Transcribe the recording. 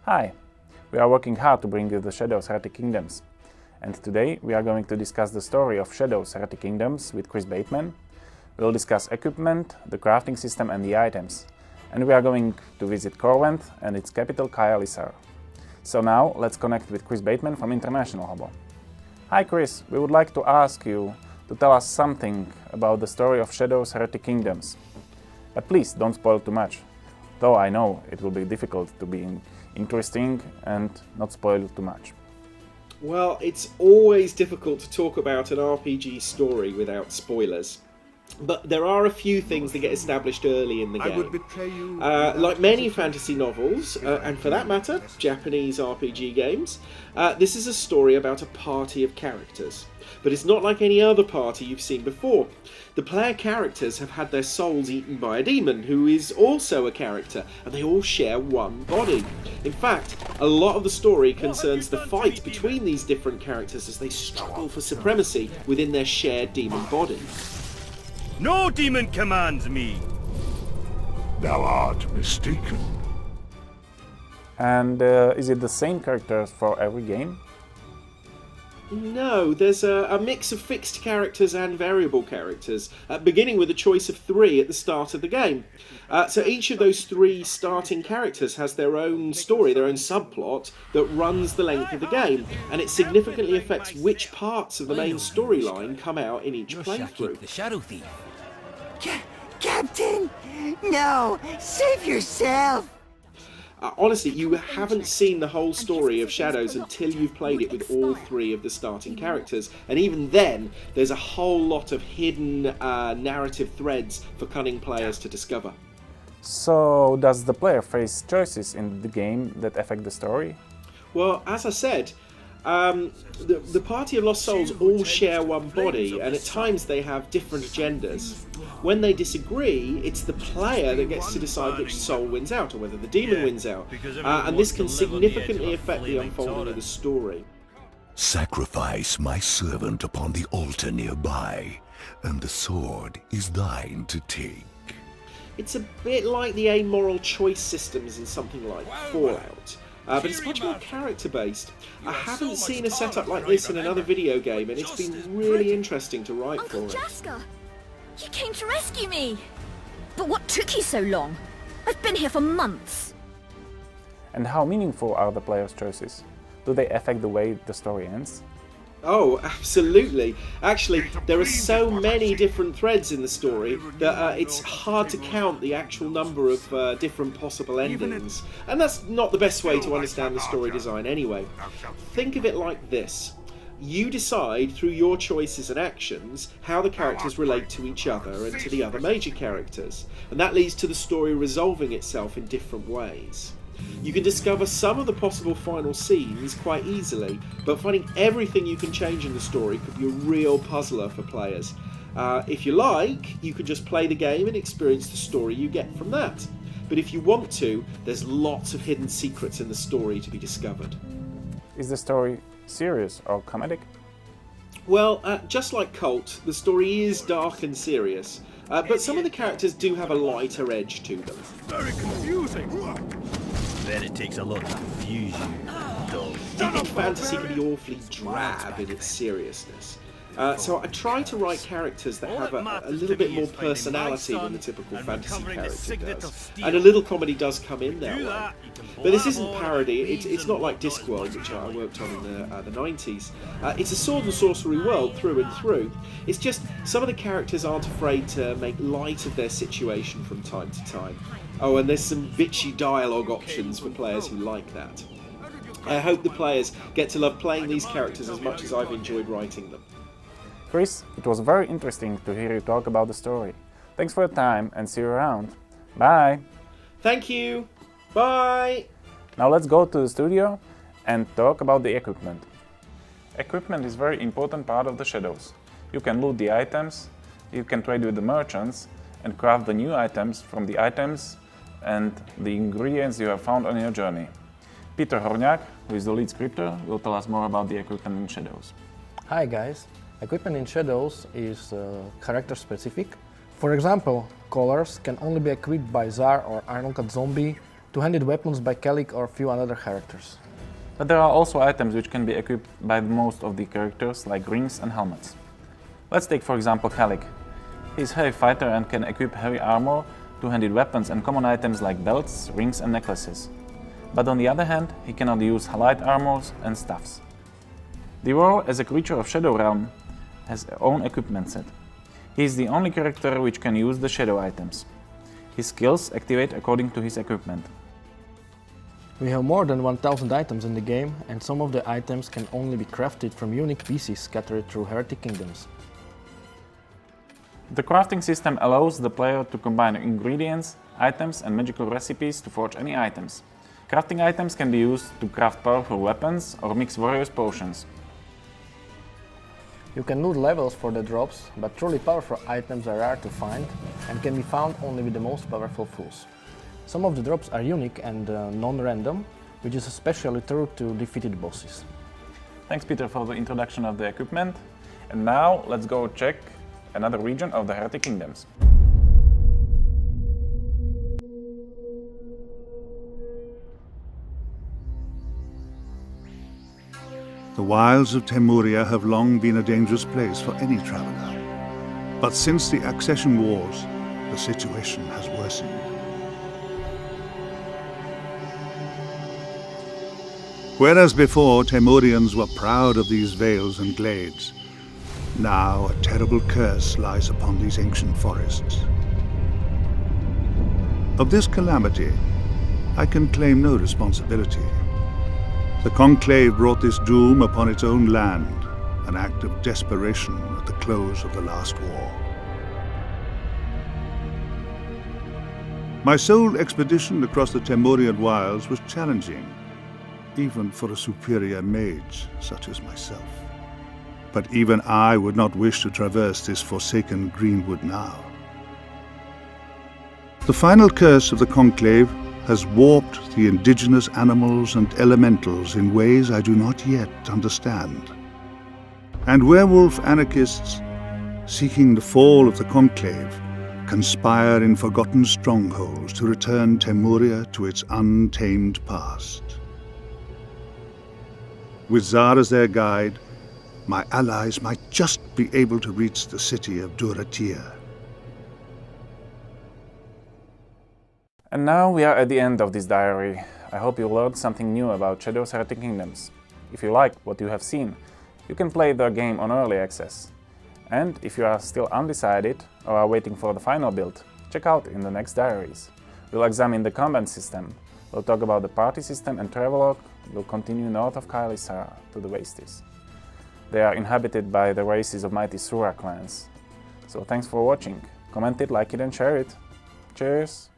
Hi! We are working hard to bring you the Shadows Heretic Kingdoms. And today we are going to discuss the story of Shadows Heretic Kingdoms with Chris Bateman. We will discuss equipment, the crafting system and the items. And we are going to visit Corvent and its capital Kaya-Lissar. So now let's connect with Chris Bateman from International Hobo. Hi Chris, we would like to ask you to tell us something about the story of Shadows Heretic Kingdoms. But please don't spoil too much, though I know it will be difficult to be interesting and not spoil too much. Well, it's always difficult to talk about an RPG story without spoilers. But there are a few things that get established early in the game. I would betray you. Like many fantasy novels, and for that matter, Japanese RPG games, this is a story about a party of characters. But it's not like any other party you've seen before. The player characters have had their souls eaten by a demon, who is also a character, and they all share one body. In fact, a lot of the story concerns the fight between these different characters as they struggle for supremacy within their shared demon body. No demon commands me! Thou art mistaken. And is it the same characters for every game? No, there's a mix of fixed characters and variable characters, beginning with a choice of 3 at the start of the game. So each of those 3 starting characters has their own story, their own subplot, that runs the length of the game, and it significantly affects which parts of the main storyline come out in each playthrough. The Shadow Thief. Captain! No! Save yourself! Honestly, you haven't seen the whole story of Shadows until you've played it with all 3 of the starting characters, and even then, there's a whole lot of hidden narrative threads for cunning players to discover. So, does the player face choices in the game that affect the story? Well, as I said, the Party of Lost Souls all share one body, and at times they have different agendas. When they disagree, it's the player that gets to decide which soul wins out, or whether the demon wins out, and this can significantly affect the unfolding of the story. Sacrifice my servant upon the altar nearby, and the sword is thine to take. It's a bit like the amoral choice systems in something like Fallout. But it's much more character-based. I haven't seen a setup like this in another video game, and it's been really interesting to write for it. Jaska, you came to rescue me! But what took you so long? I've been here for months. And how meaningful are the player's choices? Do they affect the way the story ends? Oh, absolutely. Actually, there are so many different threads in the story that it's hard to count the actual number of different possible endings. And that's not the best way to understand the story design anyway. Think of it like this. You decide through your choices and actions how the characters relate to each other and to the other major characters. And that leads to the story resolving itself in different ways. You can discover some of the possible final scenes quite easily, but finding everything you can change in the story could be a real puzzler for players. If you like, you can just play the game and experience the story you get from that. But if you want to, there's lots of hidden secrets in the story to be discovered. Is the story serious or comedic? Well, just like Cult, the story is dark and serious, but some of the characters do have a lighter edge to them. Very confusing. Bet it takes a lot to confuse you, dog. I think fantasy can be awfully drab in its seriousness. So I try to write characters that have a little bit more personality than the typical fantasy character does. And a little comedy does come in there. But this isn't parody, it's not like Discworld, which I worked on in the 90s. It's a sword and sorcery world through and through. It's just some of the characters aren't afraid to make light of their situation from time to time. Oh, and there's some bitchy dialogue options for players who like that. I hope the players get to love playing these characters as much as I've enjoyed writing them. Chris, it was very interesting to hear you talk about the story. Thanks for your time and see you around. Bye! Thank you! Bye! Now let's go to the studio and talk about the equipment. Equipment is a very important part of the Shadows. You can loot the items, you can trade with the merchants and craft the new items from the items and the ingredients you have found on your journey. Peter Horniak, who is the lead scripter, will tell us more about the equipment in Shadows. Hi guys! Equipment in Shadows is character specific. For example, collars can only be equipped by Zar or Ironcut Zombie, two-handed weapons by Kellic or a few other characters. But there are also items which can be equipped by most of the characters, like rings and helmets. Let's take for example Heretic. He is a heavy fighter and can equip heavy armor, two-handed weapons and common items like belts, rings and necklaces. But on the other hand, he cannot use light armors and staffs. The Roar, as a creature of Shadow Realm, has his own equipment set. He is the only character which can use the shadow items. His skills activate according to his equipment. We have more than 1000 items in the game, and some of the items can only be crafted from unique pieces scattered through Heretic Kingdoms. The crafting system allows the player to combine ingredients, items and magical recipes to forge any items. Crafting items can be used to craft powerful weapons or mix various potions. You can loot levels for the drops, but truly powerful items are rare to find and can be found only with the most powerful fools. Some of the drops are unique and non-random, which is especially true to defeated bosses. Thanks Peter for the introduction of the equipment. And now let's go check another region of the Heretic Kingdoms. The wilds of Temuria have long been a dangerous place for any traveler. But since the Accession Wars, the situation has worsened. Whereas before Temurians were proud of these vales and glades, now a terrible curse lies upon these ancient forests. Of this calamity, I can claim no responsibility. The Conclave brought this doom upon its own land, an act of desperation at the close of the last war. My sole expedition across the Temurian wilds was challenging, even for a superior mage such as myself. But even I would not wish to traverse this forsaken greenwood now. The final curse of the Conclave has warped the indigenous animals and elementals in ways I do not yet understand. And werewolf anarchists, seeking the fall of the Conclave, conspire in forgotten strongholds to return Temuria to its untamed past. With Zar as their guide, my allies might just be able to reach the city of Duratir. And now we are at the end of this diary. I hope you learned something new about Shadow's Heretic Kingdoms. If you like what you have seen, you can play the game on early access. And if you are still undecided or are waiting for the final build, check out in the next diaries. We'll examine the combat system, we'll talk about the party system and travelogue, we'll continue north of Kailisara to the Wastes. They are inhabited by the races of mighty Sura clans. So thanks for watching, comment it, like it and share it. Cheers!